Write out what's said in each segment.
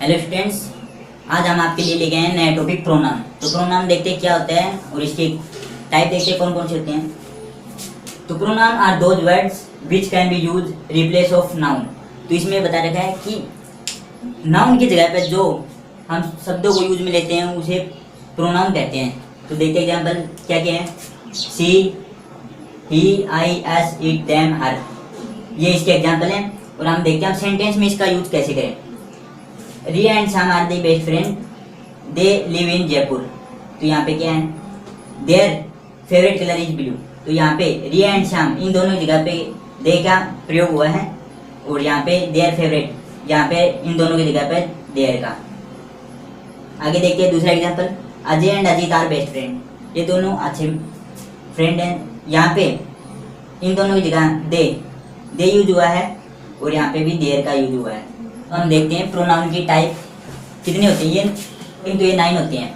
Hello students, आज हम आपके लिए लेके आए हैं नया टॉपिक प्रोनाउन। तो प्रोनाउन देखते हैं क्या होता है और इसके टाइप देखते हैं कौन कौन से होते हैं। तो pronoun are those words which can be use replace of noun. तो इसमें बता रखा है कि नाउन की जगह पर जो हम शब्दों को यूज में लेते हैं उसे प्रोनाउन कहते हैं। तो देखते हैं एग्जाम्पल क्या क्या है। सी, ही, आई, एस, इट, देम, हर, ये इसके एग्जाम्पल हैं। और हम देखते हैं हम सेंटेंस में इसका यूज कैसे करें। Riya and Shyam are the best friend, they live in Jaipur. तो यहाँ पे क्या है, their favourite colour is blue. तो यहाँ पे रिया एंड श्याम इन दोनों जगह पे दे का प्रयोग हुआ है और यहाँ पे देयर फेवरेट, यहाँ पे इन दोनों की जगह पे देयर का। आगे देखते हैं दूसरा example. Ajay and Ajit are best friend, ये दोनों अच्छे फ्रेंड हैं। यहाँ पे इन दोनों की जगह दे यूज हुआ है और यहाँ पे भी देयर का यूज हुआ है। तो हम देखते हैं प्रोनाउन की टाइप कितनी होती है। तो ये 9 होती हैं।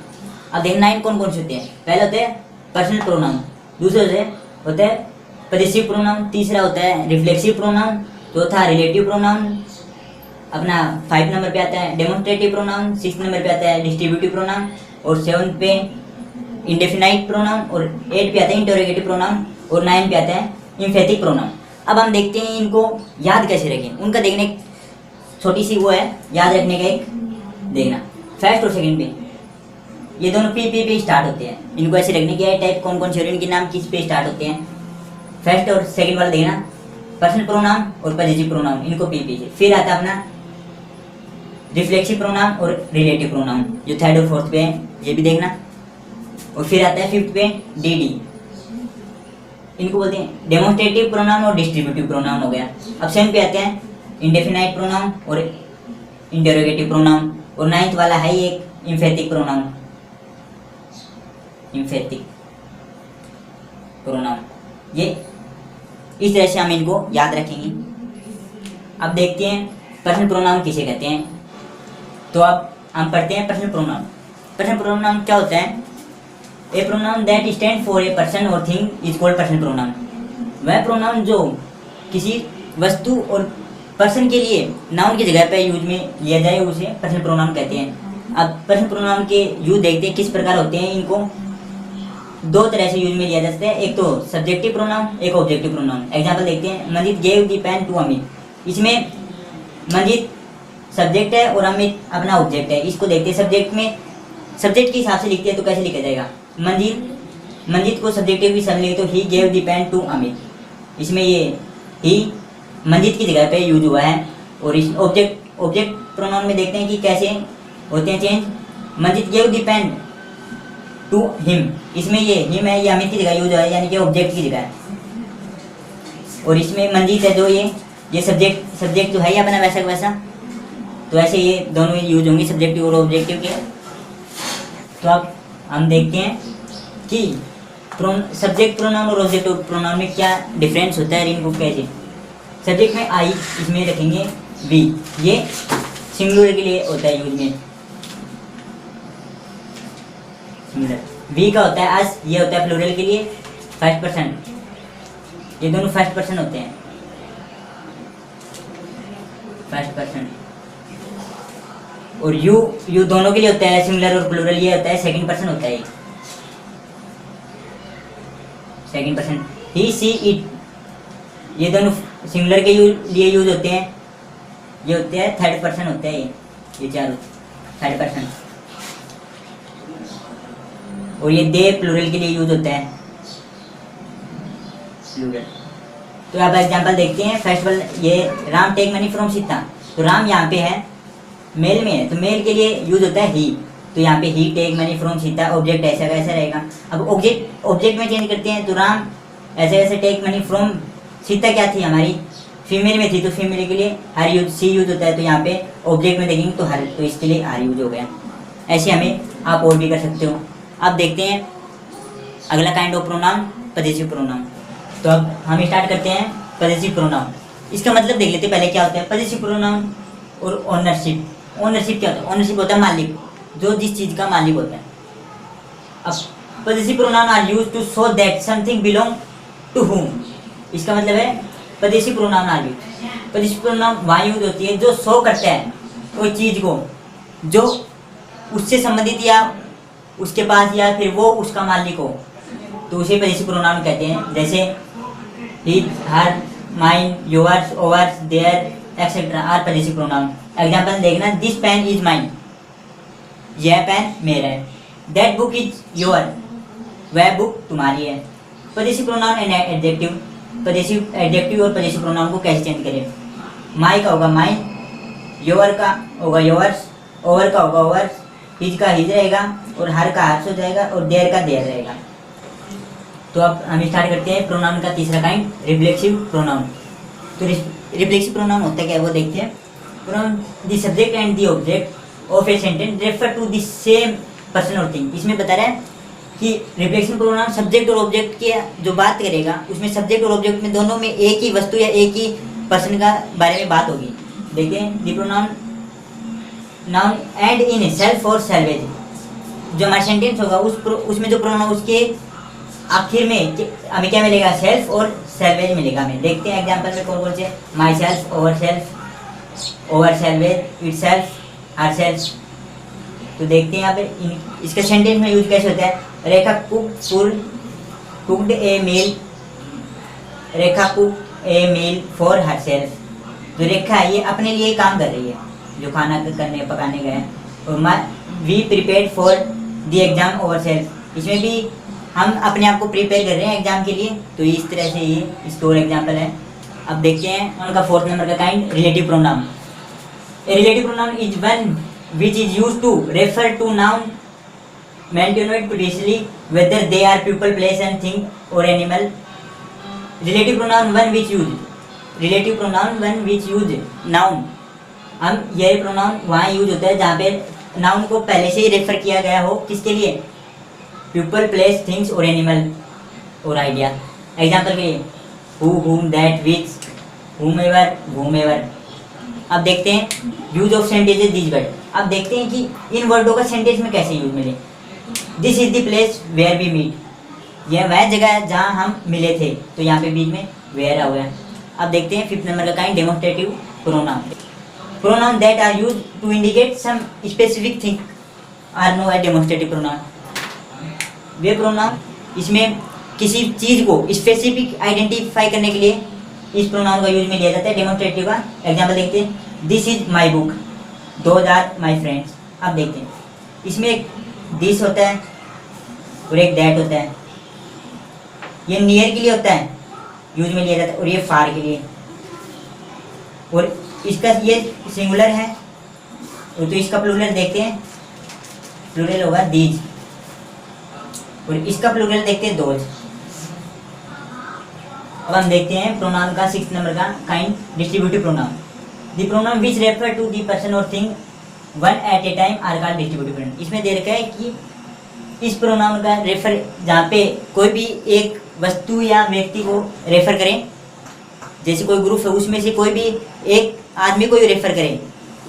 अब देखिए 9 कौन कौन से होते हैं। पहले होते हैं पर्सनल प्रोनाउन, दूसरे होते हैं पजेसिव प्रोनाउन, तीसरा होता है रिफ्लेक्सिव प्रोनाउन, चौथा रिलेटिव प्रोनाउन, अपना 5 नंबर पे आता है डेमोन्स्ट्रेटिव प्रोनाउन, 6 नंबर पे आता है डिस्ट्रीब्यूटिव प्रोनाउन और 7 पे इंडेफिनाइट प्रोनाउन और 8 पे आता है इंटरोगेटिव प्रोनाउन और 9 पे आता है एम्फेटिक प्रोनाउन। अब हम देखते हैं इनको याद कैसे रखें। उनका देखने छोटी सी वो है याद रखने का एक देखना। फर्स्ट और सेकंड पे ये दोनों पी स्टार्ट होते हैं। इनको ऐसे रखने की टाइप कौन कौन से और इनके नाम किस पे स्टार्ट होते हैं। फर्स्ट और सेकंड वाला देखना, पर्सनल प्रोनाउन और पजेसिव प्रोनाउन, इनको पी से। फिर आता है अपना रिफ्लेक्सिव प्रोनाउन और रिलेटिव प्रोनाउन जो थर्ड और फोर्थ पे है, ये भी देखना। और फिर आता है फिफ्थ पे डी, इनको बोलते हैं डेमोन्स्ट्रेटिव प्रोनाउन और डिस्ट्रीब्यूटिव प्रोनाउन हो गया। अब 7 पे आते हैं इंडेफिनाइट प्रोनाउन और इंटरोगेटिव प्रोनाउन और 9th वाला है एक एम्फेटिक प्रोनाउन, एम्फेटिक प्रोनाउन। ये इस तरह से हम इनको याद रखेंगे। अब देखते हैं पर्सनल प्रोनाउन किसे कहते हैं। तो अब हम पढ़ते हैं पर्सनल प्रोनाउन। पर्सनल प्रोनाउन क्या होता है। A pronoun that stand for a person और thing is called personal pronoun. वह प्रोनाउन जो किसी वस्तु और पर्सन के लिए नाउन की जगह पर यूज में लिया जाए उसे पर्सनल प्रोनाउन कहते हैं। अब पर्सनल प्रोनाउन के यूज देखते हैं किस प्रकार होते हैं। इनको 2 तरह से यूज में लिया जा सकता है, एक तो सब्जेक्टिव प्रोनाउन, एक ऑब्जेक्टिव प्रोनाउन। एग्जांपल देखते हैं, Manjit gave the pen to Amit. इसमें मंजित सब्जेक्ट है और अमित अपना ऑब्जेक्ट है। इसको देखते हैं सब्जेक्ट में, सब्जेक्ट के हिसाब से लिखते हैं तो कैसे लिखा जाएगा। मंजित को सब्जेक्टिव भी समझ लेंगे तो he gave the pen to Amit. इसमें ये ही मंजित की जगह पे यूज हुआ है। और इस ऑब्जेक्ट प्रोनाउन में देखते हैं कि कैसे होते हैं change. Manjit gave the pen to him, इसमें ये हिम है, ये अमित की जगह यूज हुआ है, यानी कि ऑब्जेक्ट की जगह है। और इसमें मंजित है जो ये सब्जेक्ट जो है ये अपना वैसा वैसा, तो ऐसे ये दोनों यूज होंगे सब्जेक्टिव और ऑब्जेक्टिव के। तो अब हम देखते हैं कि सब्जेक्ट प्रोनाउन और ऑब्जेक्टिव प्रोनाउन में क्या डिफरेंस होता है, इनको कैसे। सब्जेक्ट में आई, इसमें रखेंगे वी, ये सिंगुलर के लिए होता है यूज में, सिंगुलर। वी का होता है अस, ये होता है प्लूरल के लिए फर्स्ट पर्सन, ये दोनों फर्स्ट पर्सन होते हैं, फर्स्ट पर्सन। और यू दोनों के लिए होता है सिंगुलर और प्लूरल, ये होता है सेकंड पर्सन होता है, second person. He, she, it, ये दोनों सिंगुलर के लिए यूज होते हैं, ये होते हैं थर्ड पर्सन होते हैं, ये चारों थर्ड पर्सन। और ये दे प्लूरल के लिए यूज होता है, प्लूरल। तो अब एग्जांपल देखते हैं। फर्स्ट वाला ये Ram take money from Sita. तो राम यहाँ पे है, मेल में है, तो मेल के लिए यूज होता है ही। तो यहाँ पे ही take money from Sita, object ऐसा कैसा रहेगा। अब ऑब्जेक्ट में चेंज करते हैं तो राम ऐसे ऐसे टेक मनी फ्रॉम सीता क्या थी हमारी फीमेल में थी, तो फीमेल के लिए हर यूज सी यूज होता है। तो यहाँ पे ऑब्जेक्ट में देखेंगे तो हर, तो इसके लिए हर यूज हो गया। ऐसे हमें आप और भी कर सकते हो। अब देखते हैं अगला kind of pronoun, possessive pronoun. तो अब हम स्टार्ट करते हैं पजेसिव प्रोनाउन। इसका मतलब देख लेते हैं पहले क्या होता है पजेसिव प्रोनाउन और ओनरशिप। ओनरशिप क्या होता है। ओनरशिप होता है मालिक, जो जिस चीज़ का मालिक होता है। अब possessive pronoun are used to show that something belong to whom. इसका मतलब है possessive pronoun are used. Possessive pronoun वहाँ यूज होती है जो शो करता है कोई चीज़ को जो उससे संबंधित या उसके पास या फिर वो उसका मालिक हो तो उसे पजेसिव प्रोनाउन कहते हैं। जैसे his, her, mine, yours, ours, their etcetera are possessive pronoun. Example देखना, दिस पेन इज माइन, यह पेन मेरा है। दैट बुक इज योर, वह बुक तुम्हारी है। Possessive pronoun and adjective, possessive adjective और पजेसिव प्रोनाउन को कैसे चेंज करें। माई का होगा माइन, योर का होगा योर्स, ओवर का होगा ओवर्स, हिज का हिज रहेगा और हर का हर्स हो जाएगा और देयर का देयर रहेगा। तो अब हम स्टार्ट करते हैं प्रोनाउन का तीसरा काइंड, रिफ्लेक्सिव प्रोनाउन। तो रिफ्लेक्सिव प्रोनाउन होता है क्या, वो देखते हैं। Pronoun the subject and the object of a sentence refer to the same person और थिंग। इसमें बता रहा है कि रिफ्लेक्सिव प्रोनाउन सब्जेक्ट और ऑब्जेक्ट की जो बात करेगा उसमें सब्जेक्ट और ऑब्जेक्ट में दोनों में एक ही वस्तु या एक ही पर्सन का बारे में बात होगी। देखिए, the pronoun noun and in self और सेल्वेज, जो हमारा सेंटेंस होगा उसमें जो प्रोनाउन उसके आखिर में हमें क्या मिलेगा, सेल्फ और सेल्वेज मिलेगा हमें। देखते हैं एग्जांपल में कौन कौन से, my self, over self, over salvage, it self, her self. तो देखते हैं यहाँ पे इसका सेंटेंस में यूज कैसे होता है। Rekha cooked a meal, Rekha cook a meal for herself. जो रेखा है ये अपने लिए काम कर रही है, जो खाना करने पकाने गए हैं। और we prepare for the exam ourselves, इसमें भी हम अपने आप को प्रिपेयर कर रहे हैं एग्जाम के लिए। तो इस तरह से ये इसका और एग्जाम्पल है। अब देखते हैं उनका फोर्थ नंबर का kind, relative pronoun. A relative pronoun is one which is used to refer to noun maintained previously whether they are people, place and thing or animal. Relative pronoun one which use, relative pronoun one which use noun। हम ये pronoun वहाँ use होता है जहाँ पे noun को पहले से ही रेफर किया गया हो, किसके लिए, पीपल, प्लेस, थिंग्स और एनिमल और आइडिया। एग्जाम्पल के लिए who, whom, that, which, whomever, whomever। अब देखते हैं use of sentences this word. अब देखते हैं कि इन वर्डों का सेंटेंस में कैसे यूज मिले। This is the place where we meet, यह वह जगह है जहाँ हम मिले थे, तो यहाँ पे बीच में वेयर आ गया। अब देखते हैं फिफ्थ नंबर का kind, demonstrative pronoun. Pronoun that are use to indicate some specific thing are known as demonstrative pronoun. वे प्रोनाउन इसमें किसी चीज़ को स्पेसिफिक आइडेंटिफाई करने के लिए इस प्रोनाउन का यूज में लिया जाता है, डेमोस्ट्रेटिव का। एग्जाम्पल देखते हैं, this is my book, those are my friends. अब देखते हैं इसमें एक दिस होता है और एक दैट होता है। ये नियर के लिए होता है, यूज में लिया जाता है, और ये फार के लिए। और इसका ये सिंगुलर है, और तो इसका प्लूरल देखते हैं, प्लूरल होगा दीज, और इसका प्लूरल देखते हैं दोज। अब हम देखते हैं प्रोनाउन का सिक्स नंबर का kind, distributive pronoun. The pronoun which refer to the person और thing one at a time are called distributive pronoun. इसमें दे रखा है कि इस प्रोनाउन का रेफर जहाँ पे कोई भी एक वस्तु या व्यक्ति को रेफर करें, जैसे कोई ग्रुप है उसमें से कोई भी एक आदमी को रेफर करें,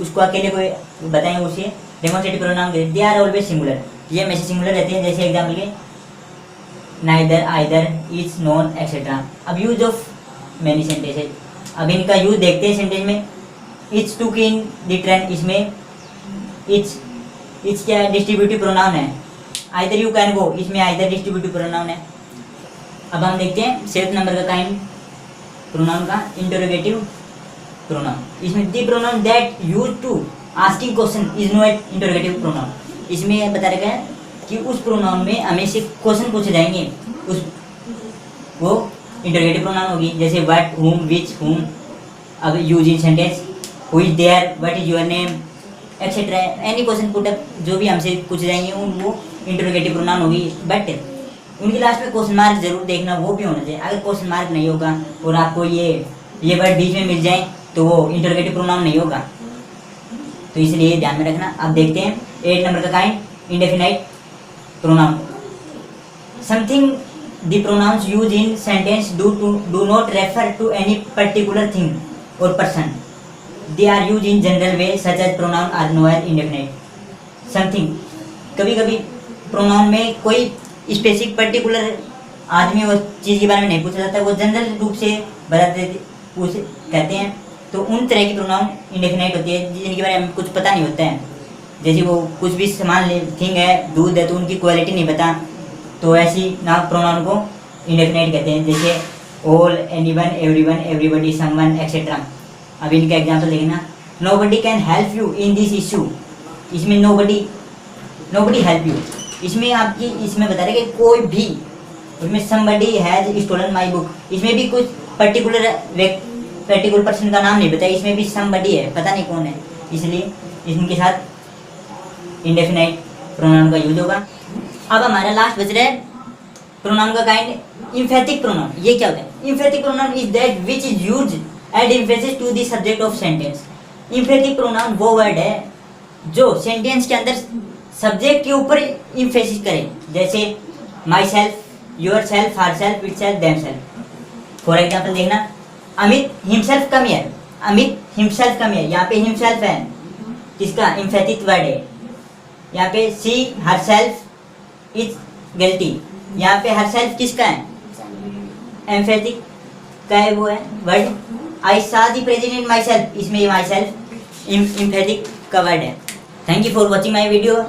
उसको अकेले कोई बताएं, उसे डेमोस्ट्रेटिव प्रोनाउन कहते हैं। दे आर ऑलवेज सिंगुलर, ये हमेशा सिंगुलर रहते हैं। जैसे एग्जाम्पल के neither, either, each, none etcetera. अब यूज ऑफ मैनी सेंटेंसेज, अब इनका यूज देखते हैं सेंटेंस में। It's took in the train, इसमें इट्स क्या है, डिस्ट्रीब्यूटिव प्रोनाउन है। आइदर यू कैन गो, इसमें आइदर डिस्ट्रीब्यूटिव प्रोनाउन है। अब हम देखते हैं सेवेंथ नंबर का काइंड प्रोनाउन का, इंटरोगेटिव प्रोनाउन। इसमें the pronoun that use to asking question is not interrogative pronoun. इसमें बता रखा है कि उस प्रोनाउन में हमें से क्वेश्चन पूछे जाएंगे, उस वो इंटरोगेटिव प्रोनाउन होगी। जैसे व्हाट, whom, which, whom। अब use in sentence, who is there, what is your name etcetera. Any question put up जो भी हमसे पूछे जाएंगे वो इंटरोगेटिव प्रोनाउन होगी। बट उनके लास्ट में क्वेश्चन मार्क जरूर देखना, वो भी होना चाहिए। अगर क्वेश्चन मार्क नहीं होगा और आपको ये वर्ड बीच में मिल जाए तो वो इंटरोगेटिव प्रोनाउन नहीं होगा, तो इसलिए ध्यान में रखना। अब देखते हैं 8 नंबर का kind, indefinite pronoun. Something the pronouns use in sentence do not refer to any particular thing और person, they are use in general way such as pronoun are know as indefinite. Something, कभी कभी pronoun में कोई specific particular आदमी और चीज़ के बारे में नहीं पूछा जाता, वो जनरल रूप से बताते कहते हैं, तो उन तरह की प्रोनाउन इंडेफिनाइट होती है जिनके बारे में कुछ पता नहीं होता है। जैसे वो कुछ भी सामान ले थिंग है, दूध है, तो उनकी क्वालिटी नहीं पता, तो ऐसी ना प्रोनाउन को इंडेफिनाइट कहते हैं। जैसे all, anyone, everyone, everybody, someone etcetera. अब इनका एग्जाम्पल देखें ना, nobody can help you in this issue. इसमें नोबडी हेल्प यू, इसमें आपकी इसमें बता रहे कि कोई भी, उसमें somebody has stolen my book, इसमें भी कुछ पर्टिकुलर पर्सन का नाम नहीं बताया, इसमें भी somebody है, पता नहीं कौन है, इसलिए इनके साथ इंडेफिनाइट प्रोनाउन का यूज होगा। अब हमारा लास्ट बच रहा है प्रोनाउन का काइंड, इम्फेटिक प्रोनाउन। ये क्या होता है? Emphatic pronoun is that which is use add emphasis to the subject of sentence. Emphatic pronoun वो वर्ड है जो सेंटेंस के अंदर सब्जेक्ट के ऊपर इम्फेसिस करे, जैसे myself, yourself, herself, itself, themself. For example देखना, Amit himself come here, Amit himself come here, यहाँ पे हिमसेल्फ है, किसका? इम्फेटिक वर्ड है। यहाँ पे सी हर सेल्फ इज गिल्टी, यहाँ पे हर सेल्फ किसका है? एम्फेटिक का है, वो है वर्ड। आई सा द प्रेजेंट माई सेल्फ, इसमें माई सेल्फ इम्फेटिक का वर्ड है। Thank you for watching my video.